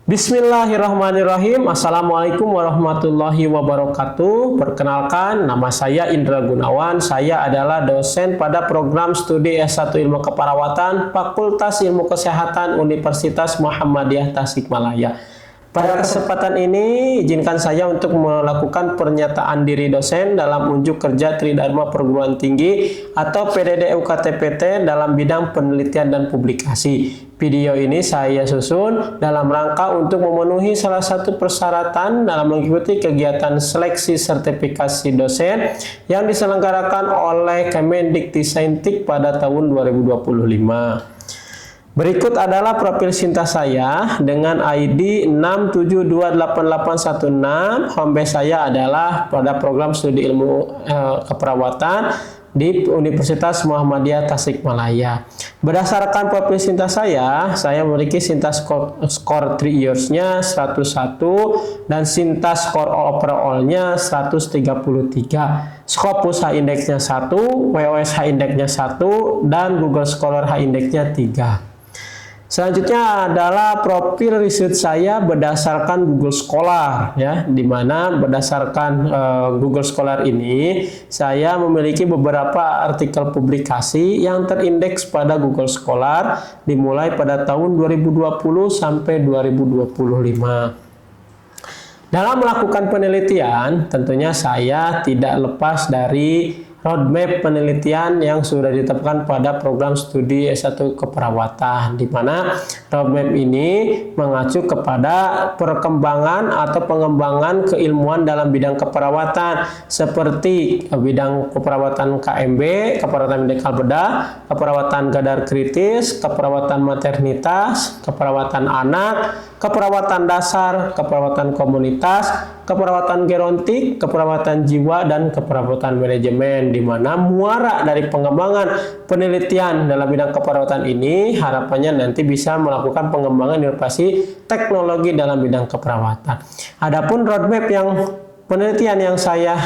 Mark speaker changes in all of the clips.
Speaker 1: Bismillahirrahmanirrahim. Assalamualaikum warahmatullahi wabarakatuh. Perkenalkan, nama saya Indra Gunawan. Saya adalah dosen pada program studi S1 Ilmu Keperawatan Fakultas Ilmu Kesehatan Universitas Muhammadiyah Tasikmalaya. Pada kesempatan ini, izinkan saya untuk melakukan pernyataan diri dosen dalam unjuk kerja Tridharma Perguruan Tinggi atau PDD UKT-PT dalam bidang penelitian dan publikasi. Video ini saya susun dalam rangka untuk memenuhi salah satu persyaratan dalam mengikuti kegiatan seleksi sertifikasi dosen yang diselenggarakan oleh Kemendikti pada tahun 2025. Berikut adalah profil Sinta saya dengan ID 6728816. Homebase saya adalah pada program studi ilmu keperawatan di Universitas Muhammadiyah Tasikmalaya. Berdasarkan profil Sinta saya memiliki Sinta skor 3 years-nya 101 dan Sinta skor overall-nya 133. Scopus H-index-nya 1, WOS H-index-nya 1, dan Google Scholar H-index-nya 3. Selanjutnya adalah profil research saya berdasarkan Google Scholar, ya, di mana berdasarkan Google Scholar ini saya memiliki beberapa artikel publikasi yang terindeks pada Google Scholar dimulai pada tahun 2020 sampai 2025. Dalam melakukan penelitian, tentunya saya tidak lepas dari roadmap penelitian yang sudah ditetapkan pada program studi S1 Keperawatan, di mana roadmap ini mengacu kepada perkembangan atau pengembangan keilmuan dalam bidang keperawatan seperti bidang keperawatan KMB, keperawatan medikal bedah, keperawatan gadar kritis, keperawatan maternitas, keperawatan anak, keperawatan dasar, keperawatan komunitas, keperawatan gerontik, keperawatan jiwa, dan keperawatan manajemen, di mana muara dari pengembangan penelitian dalam bidang keperawatan ini harapannya nanti bisa melakukan pengembangan inovasi teknologi dalam bidang keperawatan. Adapun roadmap yang penelitian yang saya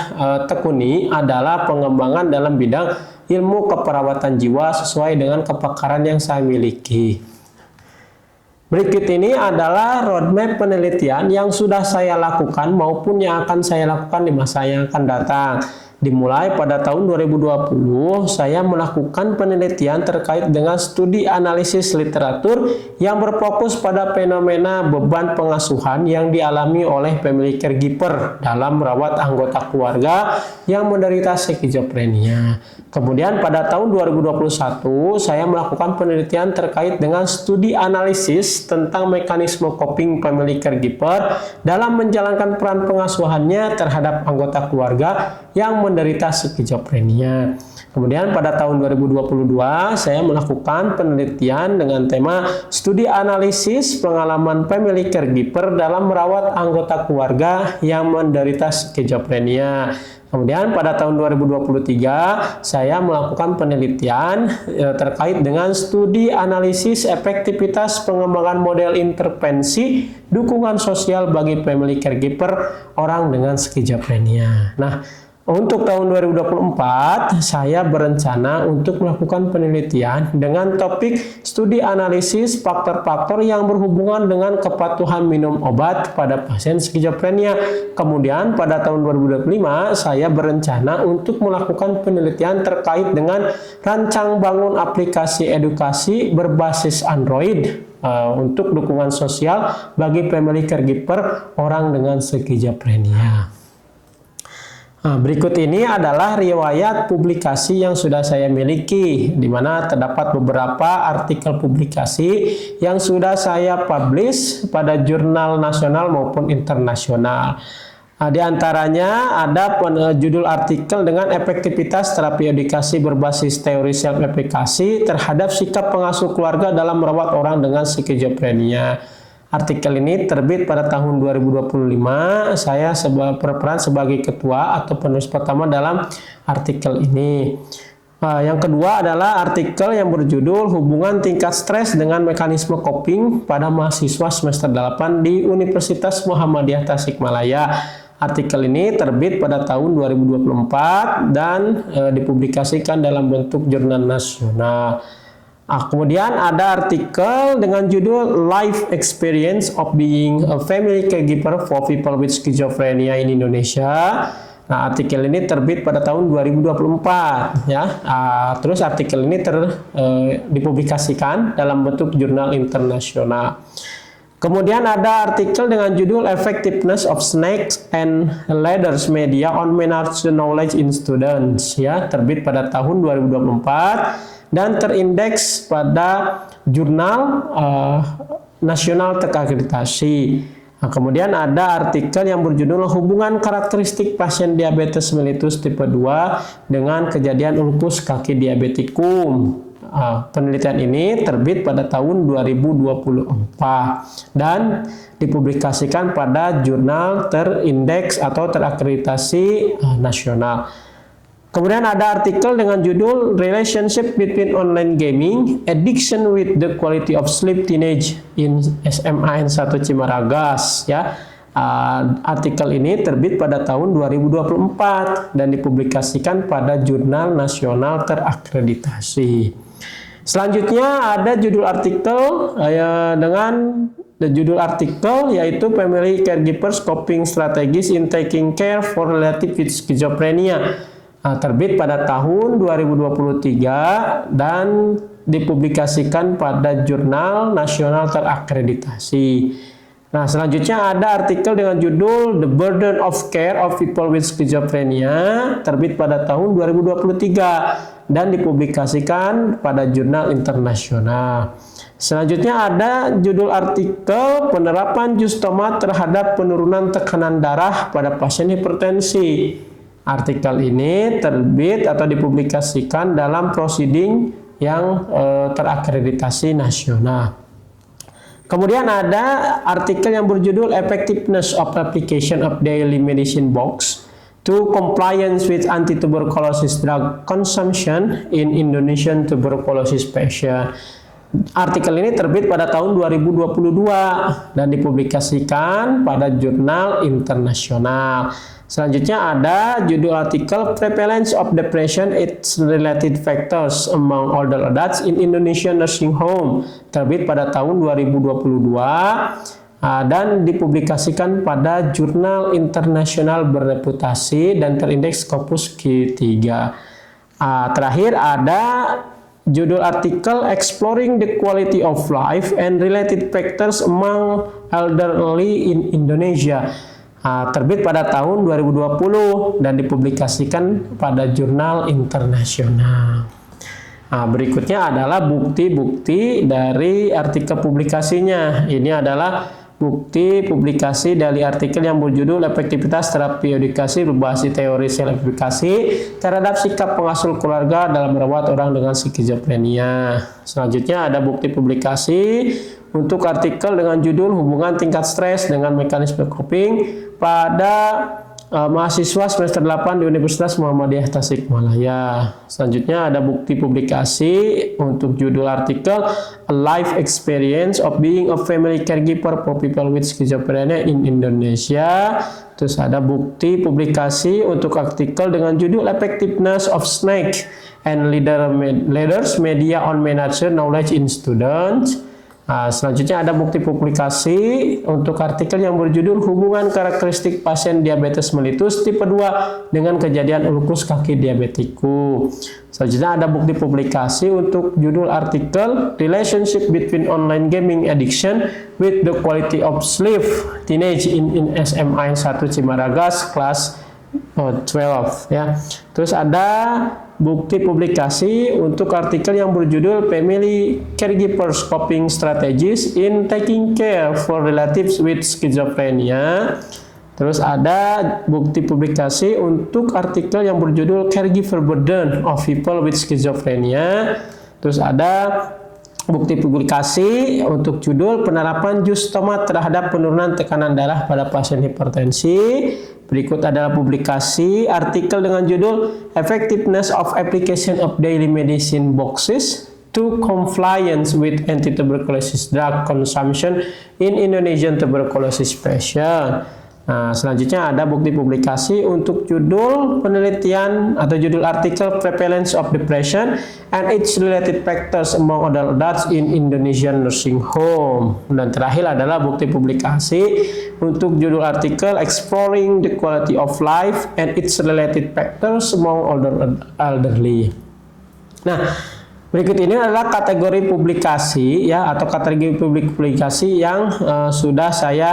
Speaker 1: tekuni adalah pengembangan dalam bidang ilmu keperawatan jiwa sesuai dengan kepakaran yang saya miliki. Berikut ini adalah roadmap penelitian yang sudah saya lakukan maupun yang akan saya lakukan di masa yang akan datang. Dimulai pada tahun 2020, saya melakukan penelitian terkait dengan studi analisis literatur yang berfokus pada fenomena beban pengasuhan yang dialami oleh family caregiver dalam merawat anggota keluarga yang menderita skizofrenia. Kemudian pada tahun 2021, saya melakukan penelitian terkait dengan studi analisis tentang mekanisme coping family caregiver dalam menjalankan peran pengasuhannya terhadap anggota keluarga yang menderita skizofrenia. Kemudian pada tahun 2022 saya melakukan penelitian dengan tema studi analisis pengalaman family caregiver dalam merawat anggota keluarga yang menderita skizofrenia. Kemudian pada tahun 2023 saya melakukan penelitian terkait dengan studi analisis efektivitas pengembangan model intervensi dukungan sosial bagi family caregiver orang dengan skizofrenia. Nah, untuk tahun 2024, saya berencana untuk melakukan penelitian dengan topik studi analisis faktor-faktor yang berhubungan dengan kepatuhan minum obat pada pasien skizofrenia. Kemudian pada tahun 2025, saya berencana untuk melakukan penelitian terkait dengan rancang bangun aplikasi edukasi berbasis Android untuk dukungan sosial bagi family caregiver orang dengan skizofrenia. Nah, berikut ini adalah riwayat publikasi yang sudah saya miliki, di mana terdapat beberapa artikel publikasi yang sudah saya publish pada jurnal nasional maupun internasional. Nah, di antaranya ada judul artikel dengan efektivitas terapi edukasi berbasis teori self-efekasi terhadap sikap pengasuh keluarga dalam merawat orang dengan skizofrenia. Artikel ini terbit pada tahun 2025. Saya berperan sebagai ketua atau penulis pertama dalam artikel ini. Yang kedua adalah artikel yang berjudul Hubungan Tingkat Stres dengan Mekanisme Coping pada Mahasiswa Semester 8 di Universitas Muhammadiyah Tasikmalaya. Artikel ini terbit pada tahun 2024 dan dipublikasikan dalam bentuk jurnal nasional. Kemudian ada artikel dengan judul Life Experience of Being a Family Caregiver for People with Schizophrenia in Indonesia. Nah, artikel ini terbit pada tahun 2024 ya. Terus artikel ini dipublikasikan dalam bentuk jurnal internasional. Kemudian ada artikel dengan judul Effectiveness of Snakes and Ladders Media on Management Knowledge in Students ya, terbit pada tahun 2024 dan terindeks pada jurnal nasional terakreditasi. Nah, kemudian ada artikel yang berjudul Hubungan Karakteristik Pasien Diabetes Mellitus Tipe 2 dengan Kejadian Ulkus Kaki Diabetikum. Penelitian ini terbit pada tahun 2024 dan dipublikasikan pada jurnal terindeks atau terakreditasi nasional. Kemudian ada artikel dengan judul Relationship Between Online Gaming, Addiction with the Quality of Sleep Teenage in SMAN 1 Cimaragas ya. Artikel ini terbit pada tahun 2024 dan dipublikasikan pada jurnal nasional terakreditasi. Selanjutnya ada judul artikel dengan judul artikel yaitu Family Caregivers Coping Strategies in Taking Care for Relatives with Schizophrenia. Terbit pada tahun 2023 dan dipublikasikan pada jurnal nasional terakreditasi. Nah, selanjutnya ada artikel dengan judul The Burden of Care of People with Schizophrenia, terbit pada tahun 2023 dan dipublikasikan pada jurnal internasional. Selanjutnya ada judul artikel Penerapan jus tomat terhadap penurunan tekanan darah pada pasien hipertensi. Artikel ini terbit atau dipublikasikan dalam proceeding yang terakreditasi nasional. Kemudian ada artikel yang berjudul Effectiveness of Application of Daily Medicine Box to Compliance with Anti-Tuberculosis Drug Consumption in Indonesian Tuberculosis Patient. Artikel ini terbit pada tahun 2022 dan dipublikasikan pada jurnal internasional. Selanjutnya ada judul artikel Prevalence of Depression its Related Factors Among Older Adults in Indonesian Nursing Home, terbit pada tahun 2022 dan dipublikasikan pada jurnal internasional berreputasi dan terindeks Scopus Q3. Terakhir ada judul artikel Exploring the Quality of Life and Related Factors Among Elderly in Indonesia, terbit pada tahun 2020 dan dipublikasikan pada jurnal internasional. Berikutnya adalah bukti-bukti dari artikel publikasinya. Ini adalah bukti publikasi dari artikel yang berjudul Efektivitas Terapi Edukasi berbasis teori sel efekasi terhadap sikap pengasuh keluarga dalam merawat orang dengan skizofrenia. Selanjutnya ada bukti publikasi untuk artikel dengan judul Hubungan Tingkat Stres dengan Mekanisme Coping pada mahasiswa semester 8 di Universitas Muhammadiyah Tasikmalaya. Selanjutnya ada bukti publikasi untuk judul artikel A Life Experience of Being a Family Caregiver for People with Schizophrenia in Indonesia. Terus ada bukti publikasi untuk artikel dengan judul Effectiveness of Snake and Ladders Media on Management Knowledge in Students. Selanjutnya ada bukti publikasi untuk artikel yang berjudul Hubungan Karakteristik Pasien Diabetes Mellitus Tipe 2 dengan Kejadian Ulkus Kaki Diabetikum. Selanjutnya ada bukti publikasi untuk judul artikel Relationship Between Online Gaming Addiction with the Quality of Sleep Teenage in SMA 1 Cimaragas Kelas 12 ya. Terus ada bukti publikasi untuk artikel yang berjudul Family Caregivers Coping Strategies in Taking Care for Relatives with Schizophrenia. Terus ada bukti publikasi untuk artikel yang berjudul Caregiver Burden of People with Schizophrenia. Terus ada bukti publikasi untuk judul Penerapan jus tomat terhadap penurunan tekanan darah pada pasien hipertensi. Berikut adalah publikasi artikel dengan judul Effectiveness of Application of Daily Medicine Boxes to Compliance with Anti-Tuberculosis Drug Consumption in Indonesian Tuberculosis Patient. Nah, selanjutnya ada bukti publikasi untuk judul penelitian atau judul artikel Prevalence of Depression and its related factors among adults in Indonesian nursing home. Dan terakhir adalah bukti publikasi untuk judul artikel Exploring the Quality of Life and its related factors among elderly. Nah, berikut ini adalah kategori publikasi ya, atau kategori publikasi yang sudah saya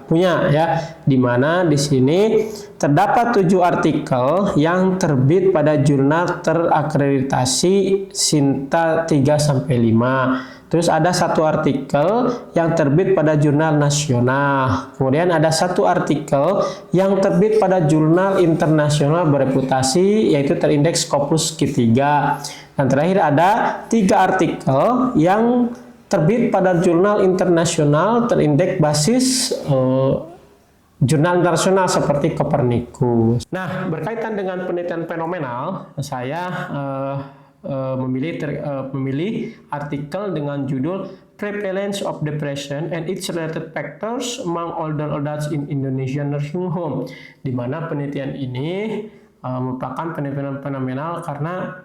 Speaker 1: punya ya, di mana di sini terdapat 7 artikel yang terbit pada jurnal terakreditasi SINTA 3-5. Terus ada 1 artikel yang terbit pada jurnal nasional. Kemudian ada 1 artikel yang terbit pada jurnal internasional bereputasi, yaitu terindeks Scopus Q3. Dan terakhir ada 3 artikel yang terbit pada jurnal internasional terindeks basis jurnal internasional seperti Copernicus. Nah, berkaitan dengan penelitian fenomenal, saya memilih artikel dengan judul Prevalence of Depression and its related factors among older adults in Indonesian nursing home, di mana penelitian ini merupakan penelitian fenomenal karena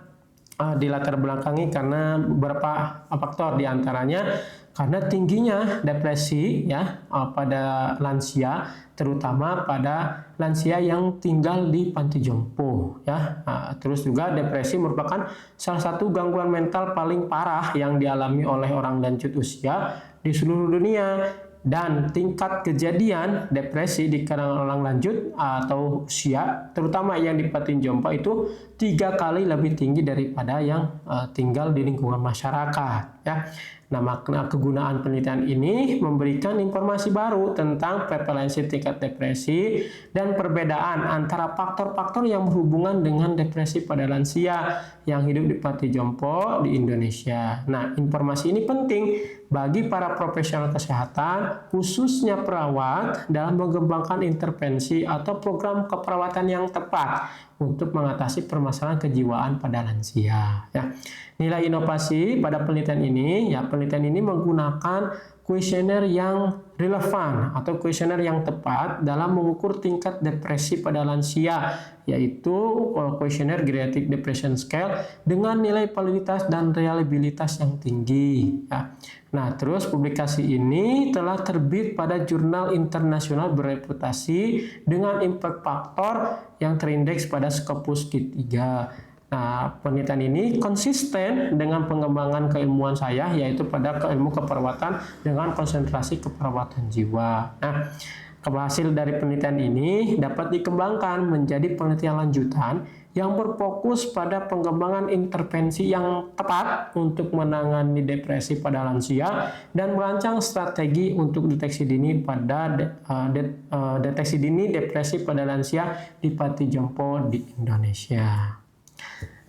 Speaker 1: dilatar belakangi karena beberapa faktor, diantaranya karena tingginya depresi ya pada lansia, terutama pada lansia yang tinggal di panti jompo ya. Terus juga depresi merupakan salah satu gangguan mental paling parah yang dialami oleh orang lanjut usia di seluruh dunia. Dan tingkat kejadian depresi di kalangan orang lanjut atau usia, terutama yang di panti jompo, itu 3 kali lebih tinggi daripada yang tinggal di lingkungan masyarakat ya. Nah, makna kegunaan penelitian ini memberikan informasi baru tentang prevalensi tingkat depresi dan perbedaan antara faktor-faktor yang berhubungan dengan depresi pada lansia yang hidup di panti jompo di Indonesia. Nah, informasi ini penting bagi para profesional kesehatan, khususnya perawat, dalam mengembangkan intervensi atau program keperawatan yang tepat untuk mengatasi permasalahan kejiwaan pada lansia ya. Nilai inovasi pada penelitian ini ya, penelitian ini menggunakan kuesioner yang relevan atau kuesioner yang tepat dalam mengukur tingkat depresi pada lansia, yaitu kuesioner Geriatric Depression Scale dengan nilai validitas dan reliabilitas yang tinggi ya. Nah, terus publikasi ini telah terbit pada jurnal internasional bereputasi dengan impact factor yang terindeks pada Scopus Q3. Nah, penelitian ini konsisten dengan pengembangan keilmuan saya, yaitu pada ilmu keperawatan dengan konsentrasi keperawatan jiwa. Nah, hasil dari penelitian ini dapat dikembangkan menjadi penelitian lanjutan yang berfokus pada pengembangan intervensi yang tepat untuk menangani depresi pada lansia dan merancang strategi untuk deteksi dini depresi pada lansia di panti jompo di Indonesia.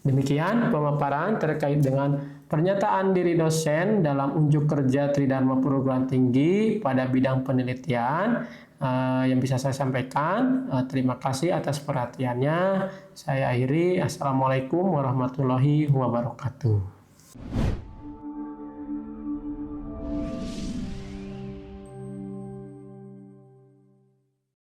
Speaker 1: Demikian pemaparan terkait dengan pernyataan diri dosen dalam unjuk kerja Tridharma Perguruan Tinggi pada bidang penelitian yang bisa saya sampaikan. Terima kasih atas perhatiannya. Saya akhiri. Assalamualaikum warahmatullahi wabarakatuh.